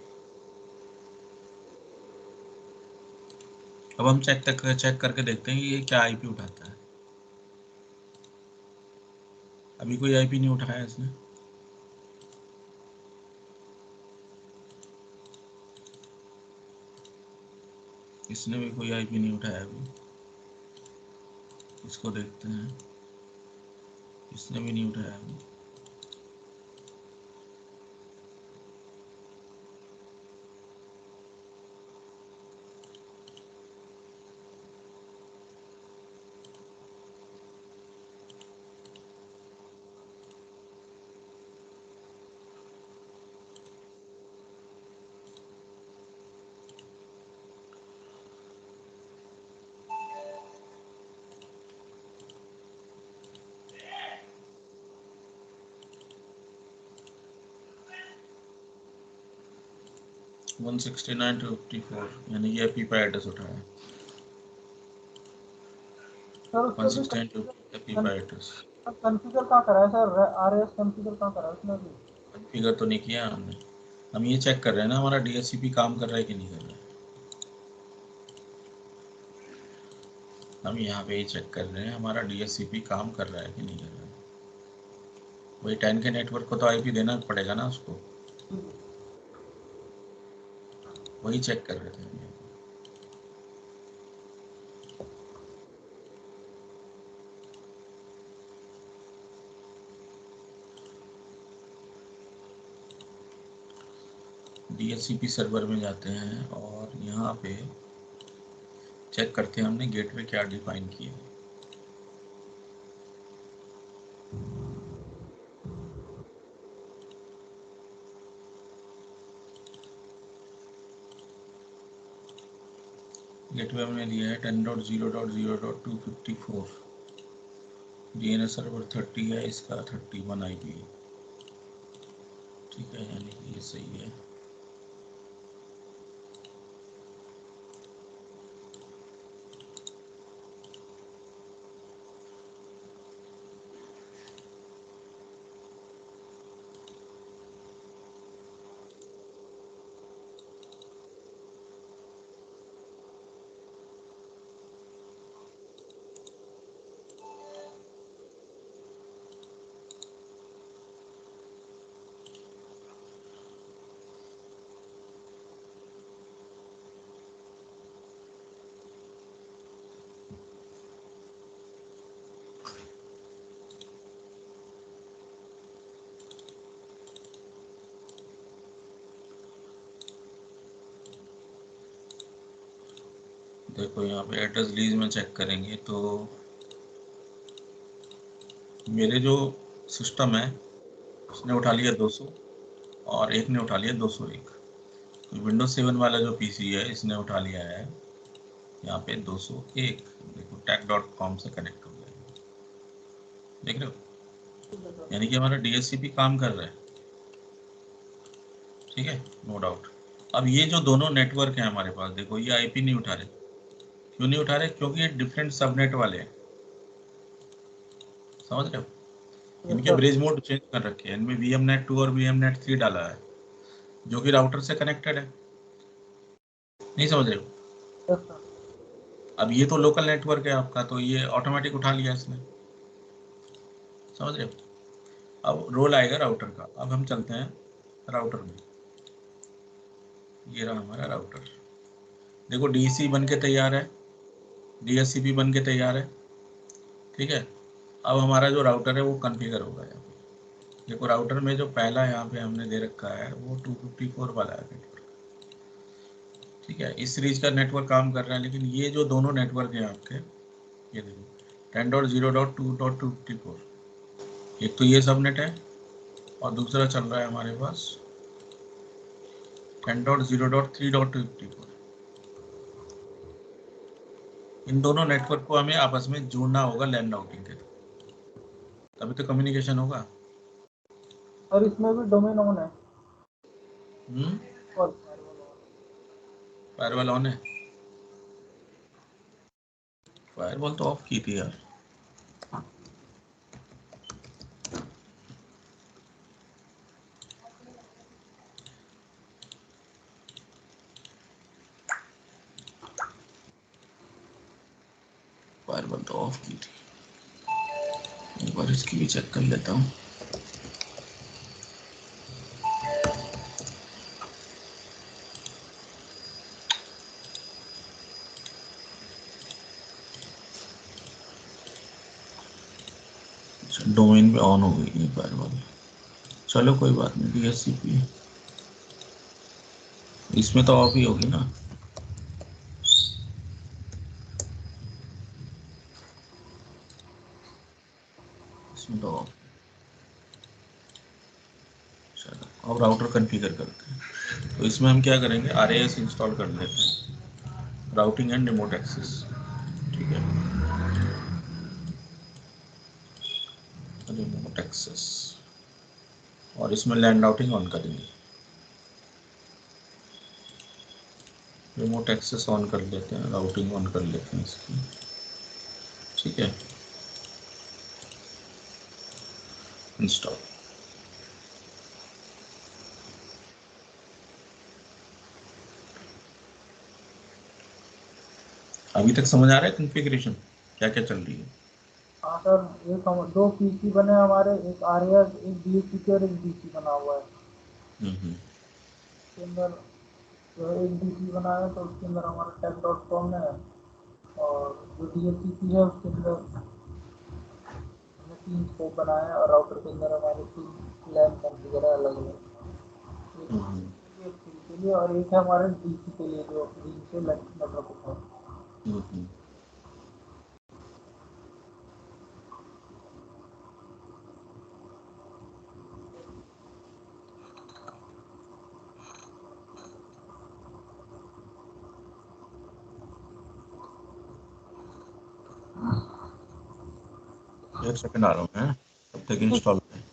अब हम चेक करके देखते हैं कि ये क्या आईपी उठाता है। अभी कोई आईपी नहीं उठाया इसने। इसने भी कोई आईपी नहीं उठाया अभी। इसको देखते हैं, इसने भी नहीं उठाया अभी। वन 169.54 यानी ये पीपा एड्रेस उठाया। सर उसके भी 169 पीपा एड्रेस कॉन्फ़िगर कहाँ करा है सर? आरएस कॉन्फ़िगर कहाँ करा है उसने भी? कॉन्फ़िगर तो नहीं किया हमने। हम ये चेक कर रहे हैं ना हमारा डीएचसीपी काम कर रहा है कि नहीं कर रहा है। हम यहाँ पे ये चेक कर रहे हैं हमारा डीएचसीपी काम कर रहा है कि नहीं कर रहा है। वही 10 के नेटवर्क को तो आईपी देना पड़ेगा ना उसको, वही चेक कर रहे थे हम। डीएचसीपी सर्वर में जाते हैं और यहाँ पे चेक करते हैं हमने गेटवे क्या डिफाइन किया। गेटवे हमने दिया है 10.0.0.254। डीएनएस सर्वर 30 है, इसका 31 आईपी। ठीक है, यानी कि ये सही है। देखो यहाँ पे एड्रेस लीज में चेक करेंगे तो मेरे जो सिस्टम है उसने उठा लिया 200 और एक ने उठा लिया 201। विंडोज 7 वाला जो पीसी है इसने उठा लिया है यहाँ पे 201। देखो tech.com से कनेक्ट हो गया, देख रहे हो, यानी कि हमारा डीएससीपी काम कर रहा है। ठीक है, नो डाउट। अब ये जो दोनों नेटवर्क हैं हमारे पास, देखो ये आईपी नहीं उठा रहे। क्यों नहीं उठा रहे? क्योंकि ये डिफरेंट सबनेट वाले हैं, समझ रहे हो। इनके ब्रिज मोड चेंज कर रखे हैं, इनमें VMNet 2 और VMNet 3 डाला है जो कि राउटर से कनेक्टेड है। नहीं समझ रहे हो। अब ये तो लोकल नेटवर्क है आपका, तो ये ऑटोमेटिक उठा लिया इसने, समझ रहे हो। अब रोल आएगा राउटर का। अब हम चलते हैं राउटर में। ये रहा हमारा राउटर। देखो डीसी बन के तैयार है, डीएससीपी बन के तैयार है। ठीक है, अब हमारा जो राउटर है वो कॉन्फ़िगर होगा यहाँ पे। देखो राउटर में जो पहला यहाँ पे हमने दे रखा है वो 254 वाला है नेटवर्क। ठीक है, इस सीरीज का नेटवर्क काम कर रहा है, लेकिन ये जो दोनों नेटवर्क हैं आपके, ये देखो 10.0.2.254, एक तो ये सबनेट है और दूसरा चल रहा है हमारे पास 10.0.3.254। इन दोनों नेटवर्क को हमें आपस में जोड़ना होगा लैन राउटिंग के थ्रू, तभी तो कम्युनिकेशन होगा। और इसमें भी डोमेन ऑन है और फायरवॉल ऑन है। फायरवॉल तो ऑफ की थी यार। फायरवॉल तो ऑफ की थी, एक बार इसकी भी चेक कर लेता हूँ। डोमेन पे ऑन हो गई है फायरवॉल। चलो कोई बात नहीं, डीएससीपी इसमें तो ऑफ ही होगी ना। इसमें तो ऑफ। चलो अब राउटर कॉन्फ़िगर करते हैं। तो इसमें हम क्या करेंगे, RAS इंस्टॉल कर लेते हैं, राउटिंग एंड रिमोट एक्सेस। ठीक है, रिमोट एक्सेस, और इसमें लैंड राउटिंग ऑन करेंगे। रिमोट एक्सेस ऑन कर लेते हैं, राउटिंग ऑन कर लेते हैं इसकी। ठीक है, इंस्टॉल। अभी तक समझ आ रहा है कॉन्फ़िगरेशन क्या क्या चल रही है? हाँ सर, एक हम 2 पीसी बने हमारे, एक आरएस, एक डीएससीपी और एक डीसी बना हुआ है। उसके अंदर जो है एक डीसी बना है, तो उसके अंदर हमारा tech.com है, और जो डीएससीपी है उसके अंदर हमने 3 स्कोप बनाए हैं, और राउटर के अंदर हमारे 3 लैन कॉन्फ़िगर है अलग अलग। एक डीएससीपी के लिए और एक है हमारे डीसी के लिए, जो डीसी से नेटवर्क होता है। एक सेकंड आ रहा हूँ मैं, तब तक इंस्टॉल है।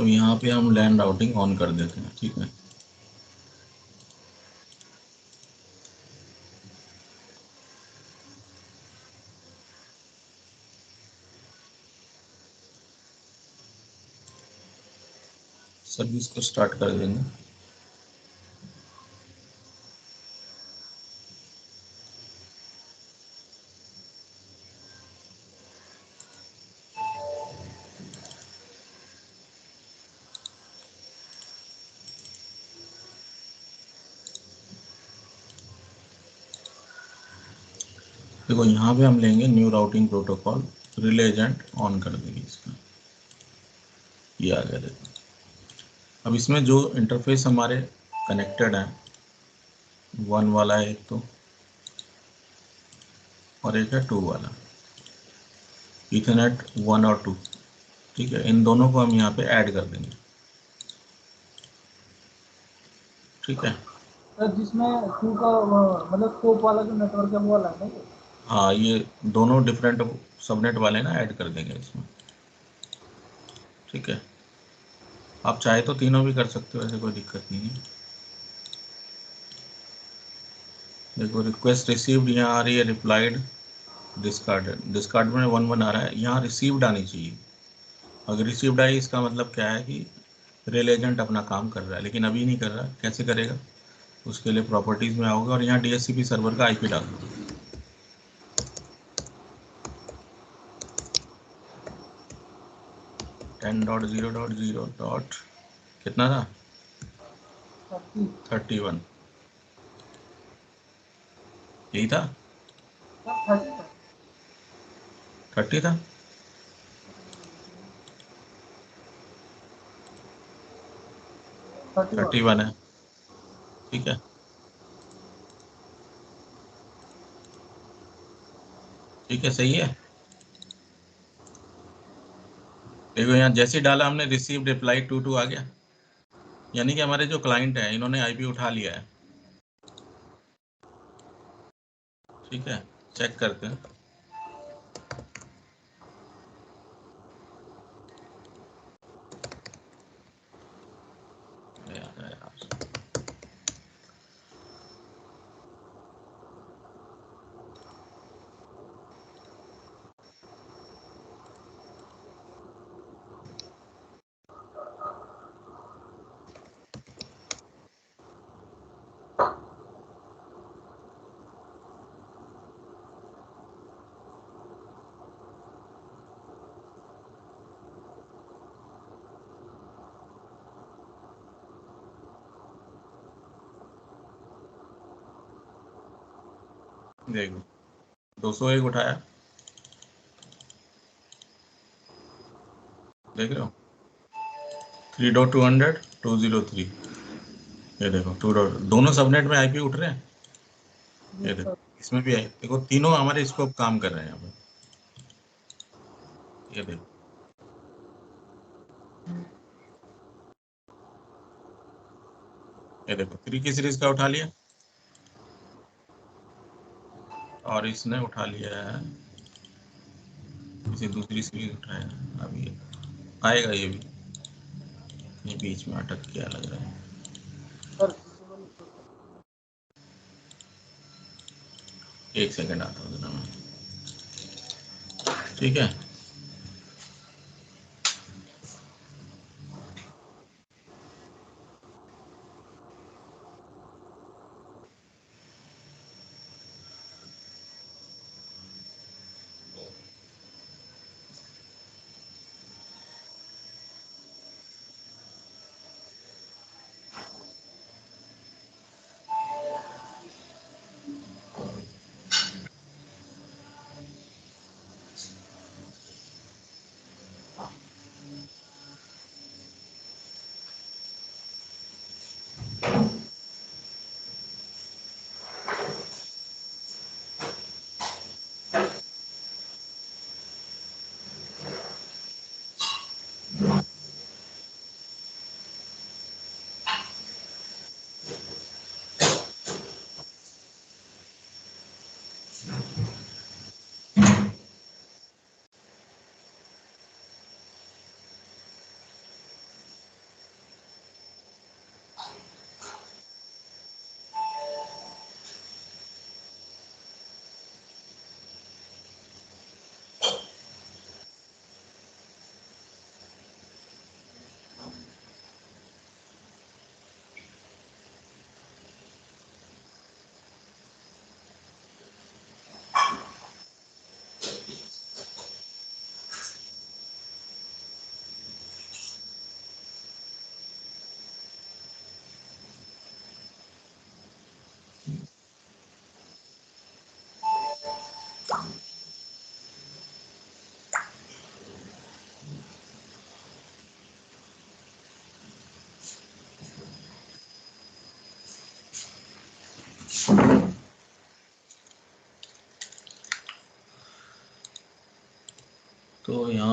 अब यहाँ पे हम लैन राउटिंग ऑन कर देते हैं, ठीक है। सर्विस को स्टार्ट कर देंगे। देखो यहाँ पे हम लेंगे new routing protocol, relay agent on कर देंगे इसका, ये आ गया। देखो अब इसमें जो इंटरफेस हमारे कनेक्टेड है, 1 वाला है एक तो, और एक है 2 वाला, इथरनेट 1 और 2, ठीक है। इन दोनों को हम यहाँ पे ऐड कर देंगे, ठीक है। सर जिसमें टू का मतलब स्कोप वाला जो नेटवर्क है वो वाला है ना? हाँ, ये दोनों डिफरेंट सबनेट वाले ना ऐड कर देंगे इसमें, ठीक है। आप चाहे तो तीनों भी कर सकते हो, ऐसे कोई दिक्कत नहीं है। देखो रिक्वेस्ट रिसीव्ड यहाँ आ रही है, रिप्लाइड डिस्कार्ड में 1 1 आ रहा है, यहाँ रिसीव्ड आनी चाहिए। अगर रिसीव्ड आई इसका मतलब क्या है कि रेल एजेंट अपना काम कर रहा है, लेकिन अभी नहीं कर रहा। कैसे करेगा? उसके लिए प्रॉपर्टीज में आओगे और यहाँ DHCP सर्वर का IP डाल दो, 10.0.0. कितना था? 31, यही था, 30 था। 31 है, ठीक है, ठीक है, सही है। देखो यहाँ जैसे ही डाला हमने रिसीव रिप्लाई 2 आ गया, यानी कि हमारे जो क्लाइंट है इन्होंने IP उठा लिया है, ठीक है। चेक करते हैं। देखो 201 उठाया, देख रहे हो, 3.200 203, ये देखो 2 दोनों सबनेट में IP उठ रहे हैं। ये देखो इसमें भी है, देखो तीनों हमारे स्कोप काम कर रहे हैं यहाँ पे, ये देखो। ये देखो 3 की सीरीज का उठा लिया, और इसने उठा लिया है किसी दूसरी सीरीज उठाया, अभी आएगा ये भी, ये बीच में अटक गया लग रहा है। एक सेकेंड आता हूँ जरा मैं, ठीक है।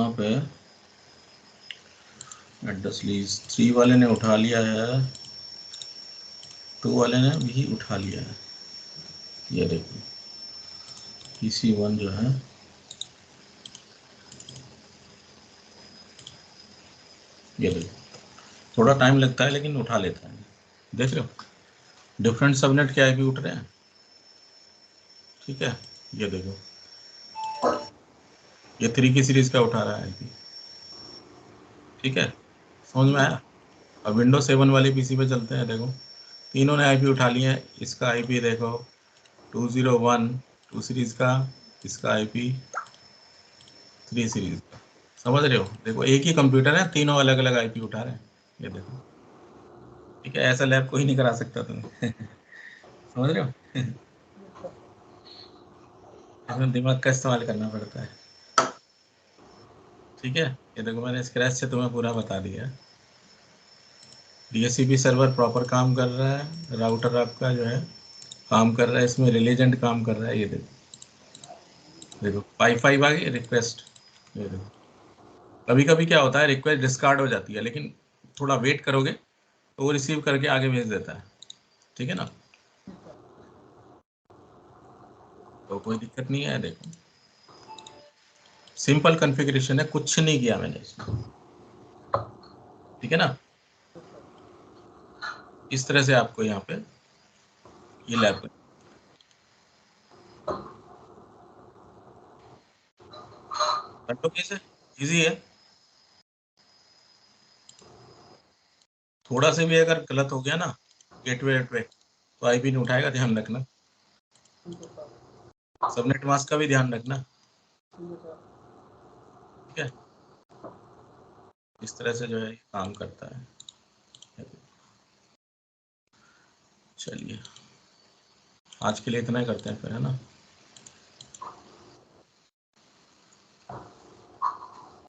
यहाँ पे एड्रेस लीज 3 वाले ने उठा लिया है, 2 वाले ने भी उठा लिया है। ये देखो PC1 जो है ये देखो, थोड़ा टाइम लगता है लेकिन उठा लेता है। देख रहे हो डिफरेंट सबनेट के आईपी उठ रहे हैं। ठीक है, ये देखो ये 3 की सीरीज का उठा रहा है आईपी। ठीक है, समझ में आया। अब विंडोज 7 वाली पीसी पे चलते हैं। देखो तीनों ने आईपी उठा लिए हैं। इसका आईपी देखो 201 2 सीरीज का, इसका आईपी 3 सीरीज का। समझ रहे हो, देखो एक ही कंप्यूटर है, तीनों अलग अलग आईपी उठा रहे हैं। ये देखो, ठीक है, ऐसा लैब कोई नहीं करा सकता तुम्हें। समझ रहे हो। इसमें दिमाग का इस्तेमाल करना पड़ता है। ठीक है, ये देखो मैंने स्क्रैच से तुम्हें पूरा बता दिया। DHCP सर्वर प्रॉपर काम कर रहा है, राउटर आपका जो है काम कर रहा है, इसमें रिलीजेंट काम कर रहा है। ये देखो 5 आ गई रिक्वेस्ट। ये देखो कभी कभी क्या होता है रिक्वेस्ट डिस्कार्ड हो जाती है, लेकिन थोड़ा वेट करोगे तो वो रिसीव करके आगे भेज देता है। ठीक है ना, तो कोई दिक्कत नहीं है। देखो सिंपल कॉन्फ़िगरेशन है, कुछ नहीं किया मैंने इसमें। ठीक है ना, इस तरह से आपको यहाँ पे ये लैब कर लो। कैसे इजी है, थोड़ा से भी अगर गलत हो गया ना गेटवे वेटवे तो आईपी नहीं उठाएगा, ध्यान रखना। सबनेट मास्क का भी ध्यान रखना। ठीक है, इस तरह से जो है काम करता है। चलिए आज के लिए इतना ही करते हैं फिर, है ना।